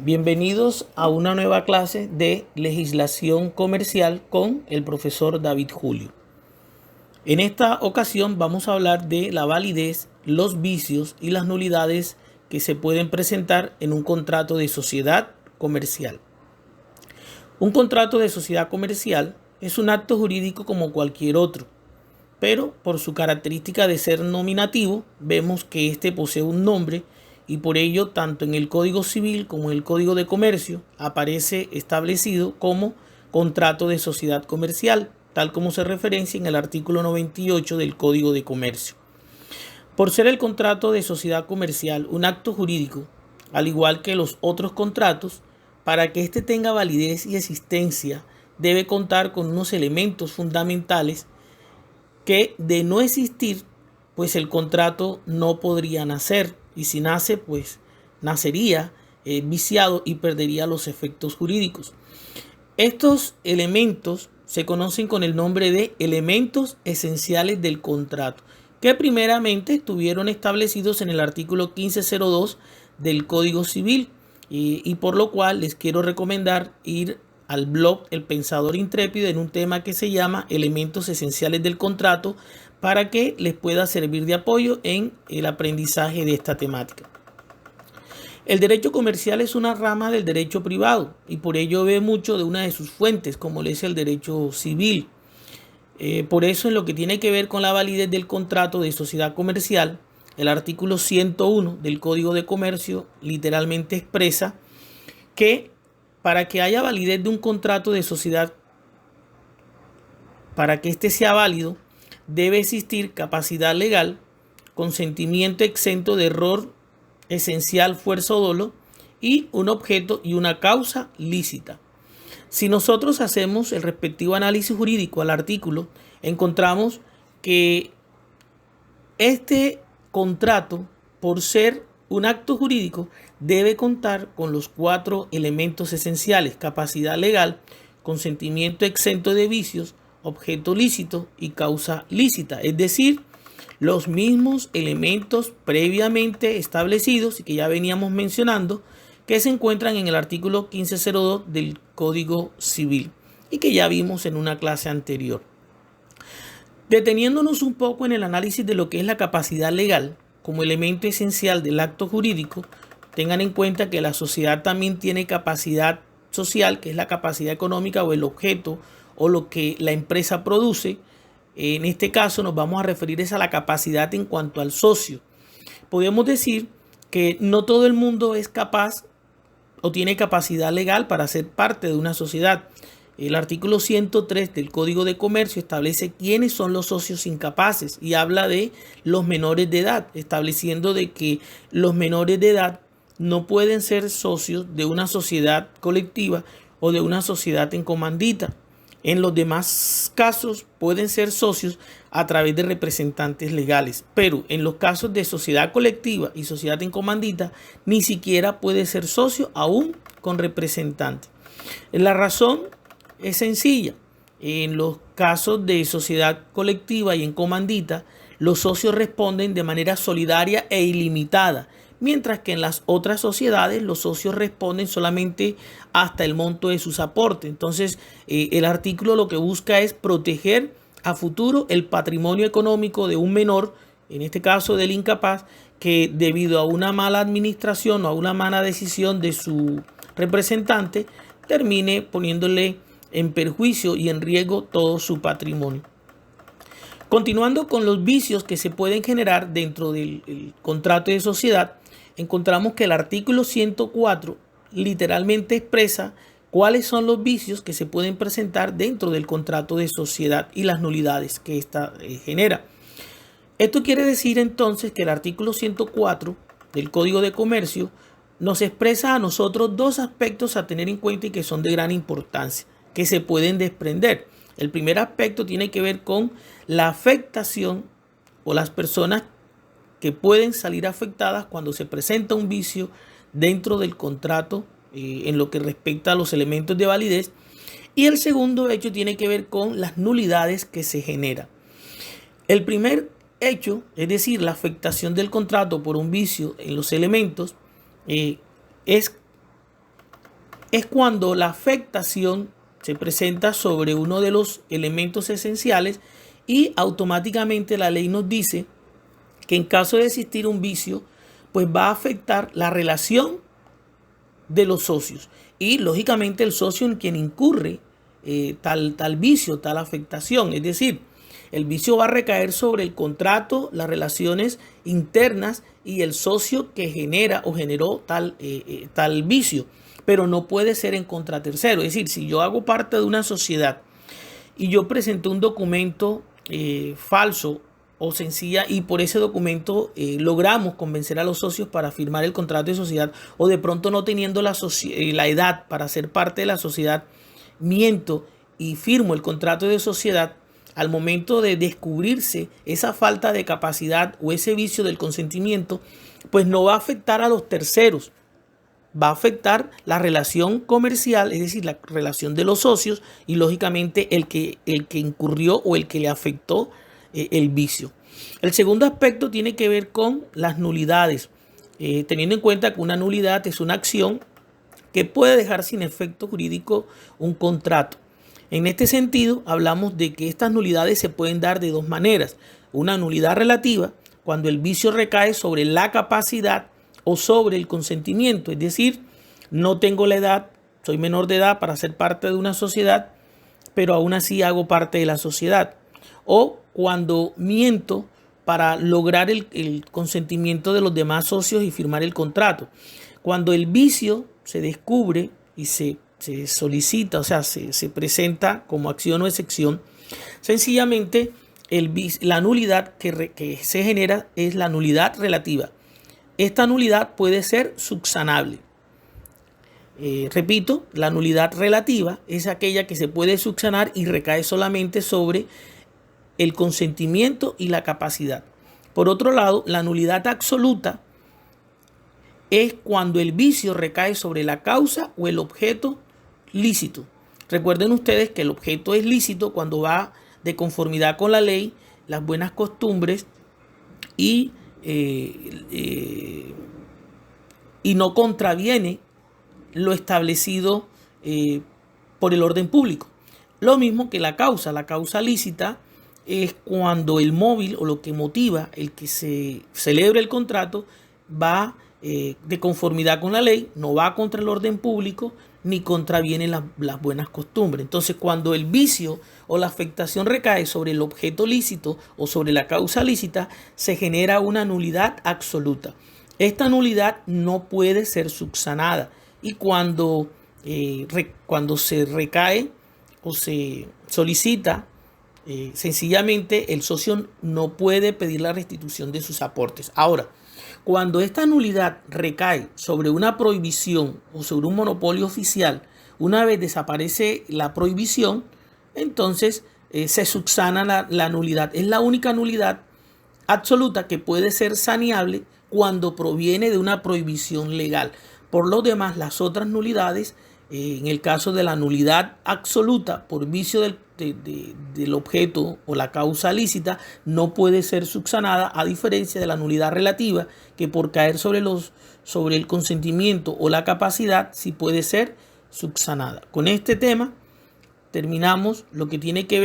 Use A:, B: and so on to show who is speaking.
A: Bienvenidos a una nueva clase de legislación comercial con el profesor David Julio. En esta ocasión vamos a hablar de la validez, los vicios y las nulidades que se pueden presentar en un contrato de sociedad comercial. Un contrato de sociedad comercial es un acto jurídico como cualquier otro, pero por su característica de ser nominativo, vemos que éste posee un nombre y por ello tanto en el Código Civil como en el Código de Comercio aparece establecido como contrato de sociedad comercial, tal como se referencia en el artículo 98 del Código de Comercio. Por ser el contrato de sociedad comercial un acto jurídico, al igual que los otros contratos, para que éste tenga validez y existencia, debe contar con unos elementos fundamentales que de no existir, pues el contrato no podría nacer, y si nace, pues nacería viciado y perdería los efectos jurídicos. Estos elementos se conocen con el nombre de elementos esenciales del contrato, que primeramente estuvieron establecidos en el artículo 1502 del Código Civil, y por lo cual les quiero recomendar ir al blog El Pensador Intrépido en un tema que se llama Elementos Esenciales del Contrato, para que les pueda servir de apoyo en el aprendizaje de esta temática. El derecho comercial es una rama del derecho privado y por ello ve mucho de una de sus fuentes, como lo es el derecho civil. Por eso, en lo que tiene que ver con la validez del contrato de sociedad comercial, el artículo 101 del Código de Comercio literalmente expresa que para que haya validez de un contrato de sociedad, para que éste sea válido, debe existir capacidad legal, consentimiento exento de error esencial, fuerza o dolo, y un objeto y una causa lícita. Si nosotros hacemos el respectivo análisis jurídico al artículo, encontramos que este contrato, por ser un acto jurídico, debe contar con los 4 elementos esenciales: capacidad legal, consentimiento exento de vicios, objeto lícito y causa lícita, es decir, los mismos elementos previamente establecidos y que ya veníamos mencionando, que se encuentran en el artículo 1502 del Código Civil y que ya vimos en una clase anterior. Deteniéndonos un poco en el análisis de lo que es la capacidad legal como elemento esencial del acto jurídico, tengan en cuenta que la sociedad también tiene capacidad social, que es la capacidad económica o el objeto o lo que la empresa produce. En este caso nos vamos a referir a la capacidad en cuanto al socio. Podemos decir que no todo el mundo es capaz o tiene capacidad legal para ser parte de una sociedad. El artículo 103 del Código de Comercio establece quiénes son los socios incapaces y habla de los menores de edad, estableciendo de que los menores de edad no pueden ser socios de una sociedad colectiva o de una sociedad en comandita. En los demás casos pueden ser socios a través de representantes legales, pero en los casos de sociedad colectiva y sociedad en comandita ni siquiera puede ser socio aún con representante. La razón es sencilla. En los casos de sociedad colectiva y en comandita, los socios responden de manera solidaria e ilimitada, mientras que en las otras sociedades los socios responden solamente hasta el monto de sus aportes. Entonces, el artículo lo que busca es proteger a futuro el patrimonio económico de un menor, en este caso del incapaz, que debido a una mala administración o a una mala decisión de su representante, termine poniéndole en perjuicio y en riesgo todo su patrimonio. Continuando con los vicios que se pueden generar dentro del contrato de sociedad, encontramos que el artículo 104 literalmente expresa cuáles son los vicios que se pueden presentar dentro del contrato de sociedad y las nulidades que ésta genera. Esto quiere decir entonces que el artículo 104 del Código de Comercio nos expresa a nosotros 2 aspectos a tener en cuenta y que son de gran importancia, que se pueden desprender. El primer aspecto tiene que ver con la afectación o las personas que pueden salir afectadas cuando se presenta un vicio dentro del contrato en lo que respecta a los elementos de validez. Y el segundo hecho tiene que ver con las nulidades que se generan. El primer hecho, es decir, la afectación del contrato por un vicio en los elementos, es es cuando la afectación se presenta sobre uno de los elementos esenciales y automáticamente la ley nos dice que en caso de existir un vicio, pues va a afectar la relación de los socios y lógicamente el socio en quien incurre tal vicio, tal afectación. Es decir, el vicio va a recaer sobre el contrato, las relaciones internas y el socio que genera o generó tal vicio, pero no puede ser en contra tercero. Es decir, si yo hago parte de una sociedad y yo presenté un documento falso o sencilla y por ese documento logramos convencer a los socios para firmar el contrato de sociedad, o de pronto no teniendo la edad para ser parte de la sociedad, miento y firmo el contrato de sociedad, al momento de descubrirse esa falta de capacidad o ese vicio del consentimiento, pues no va a afectar a los terceros, va a afectar la relación comercial, es decir, la relación de los socios y lógicamente el que incurrió o el que le afectó el vicio. El segundo aspecto tiene que ver con las nulidades, teniendo en cuenta que una nulidad es una acción que puede dejar sin efecto jurídico un contrato. En este sentido, hablamos de que estas nulidades se pueden dar de dos maneras. Una nulidad relativa, cuando el vicio recae sobre la capacidad o sobre el consentimiento, es decir, no tengo la edad, soy menor de edad para ser parte de una sociedad, pero aún así hago parte de la sociedad. O cuando miento para lograr el consentimiento de los demás socios y firmar el contrato. Cuando el vicio se descubre y se solicita, o sea, se presenta como acción o excepción, sencillamente la nulidad que se genera es la nulidad relativa. Esta nulidad puede ser subsanable. Repito, la nulidad relativa es aquella que se puede subsanar y recae solamente sobre el consentimiento y la capacidad. Por otro lado, la nulidad absoluta es cuando el vicio recae sobre la causa o el objeto lícito. Recuerden ustedes que el objeto es lícito cuando va de conformidad con la ley, las buenas costumbres y no contraviene lo establecido por el orden público. Lo mismo que la causa lícita es cuando el móvil o lo que motiva el que se celebre el contrato va de conformidad con la ley, no va contra el orden público ni contraviene las buenas costumbres. Entonces, cuando el vicio o la afectación recae sobre el objeto lícito o sobre la causa lícita, se genera una nulidad absoluta. Esta nulidad no puede ser subsanada y cuando se recae o se solicita, sencillamente el socio no puede pedir la restitución de sus aportes. Ahora, cuando esta nulidad recae sobre una prohibición o sobre un monopolio oficial, una vez desaparece la prohibición, entonces se subsana la nulidad. Es la única nulidad absoluta que puede ser saneable cuando proviene de una prohibición legal. Por lo demás, las otras nulidades, en el caso de la nulidad absoluta por vicio del objeto o la causa lícita, no puede ser subsanada, a diferencia de la nulidad relativa, que por caer sobre el consentimiento o la capacidad sí puede ser subsanada. Con este tema terminamos lo que tiene que ver